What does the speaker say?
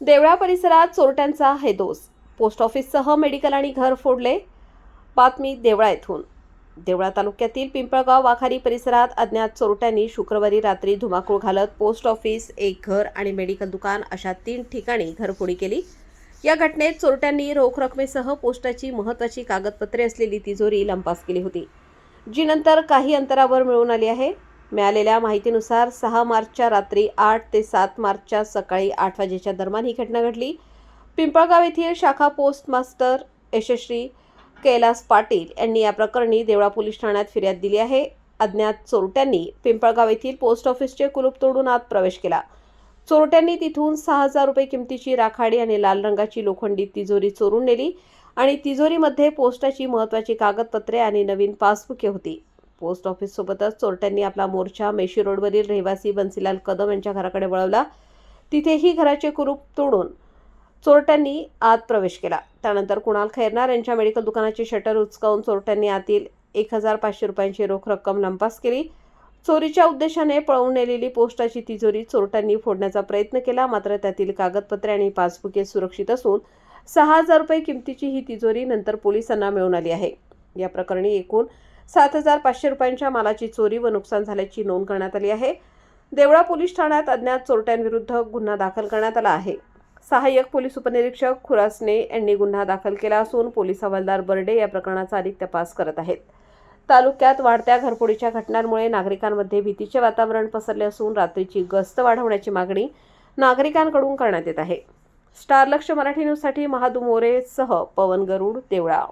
देवळा परिसरात चोरट्यांचा हैदोस. Post ऑफिससह medical आणि घर फोडले. बातमी देवळा येथून. देवळा तालुक्यातील पिंपळगाव वाखारी परिसरात अज्ञात चोरट्यांनी शुक्रवारी रात्री धुमाकूळ घालत पोस्ट ऑफिस, एक घर आणि मेडिकल दुकान अशा 3 ठिकाणी घरफोडी केली. या घटनेत चोरट्यांनी रोख रकमेसह पोस्टाची महत्त्वाची कागदपत्रे असलेली तिजोरी लंपास केली होती, जी नंतर काही अंतरावर मिळून आली आहे. मिळालेल्या माहितीनुसार 6 मार्चच्या रात्री 8 ते 7 मार्चच्या सकाळी 8 वाजेच्या दरम्यान ही घटना घडली. पिंपळगाव येथील शाखा पोस्ट मास्टर यशश्री कैलास पाटील यांनी या प्रकरणी देवळा पोलीस ठाण्यात फिर्याद दिली आहे. अज्ञात चोरट्यांनी पिंपळगाव येथील पोस्ट ऑफिसचे कुलूप तोडून आत प्रवेश केला. चोरट्यांनी तिथून 6,000 रुपये किमतीची राखाडी आणि लाल रंगाची लोखंडी तिजोरी चोरून नेली आणि तिजोरीमध्ये पोस्टाची महत्त्वाची कागदपत्रे आणि नवीन पासबुके होती. पोस्ट ऑफिससोबतच चोरट्यांनी आपला मोर्चा मेशी रोडवरील रहिवासी बन्सीलाल कदम यांच्या घराकडे वळवला. तिथेही घराचे कुलूप तोडून चोरट्यांनी आत प्रवेश केला. त्यानंतर कुणाल खैरनार यांच्या मेडिकल दुकानाचे शटर उचकावून चोरट्यांनी आतील 1,500 रुपयांची रोख रक्कम लंपास केली. चोरीच्या उद्देशाने पळवून नेलेली पोस्टाची तिजोरी चोरट्यांनी फोडण्याचा प्रयत्न केला, मात्र त्यातील कागदपत्रे आणि पासबुके सुरक्षित असून 6,000 रुपये किमतीची ही तिजोरी नंतर पोलिसांना मिळून आली आहे. या प्रकरणी एकूण 7,500 रुपयांच्या मालाची चोरी व नुकसान झाल्याची नोंद करण्यात आली आहे. देवळा पोलीस ठाण्यात अज्ञात चोरट्यांविरुद्ध गुन्हा दाखल करण्यात आला आहे. सहाय्यक पोलीस उपनिरीक्षक खुरासने यांनी गुन्हा दाखल केला असून पोलीस हवालदार बर्डे या प्रकरणाचा अधिक तपास करत आहेत. तालुक्यात वाढत्या घरफोडीच्या घटनांमुळे नागरिकांमध्ये भीतीचे वातावरण पसरले असून रात्रीची गस्त वाढवण्याची मागणी नागरिकांकडून करण्यात येत आहे. स्टार लक्ष मराठी न्यूजसाठी महादू मोरेसह पवन गरुड, देवळा.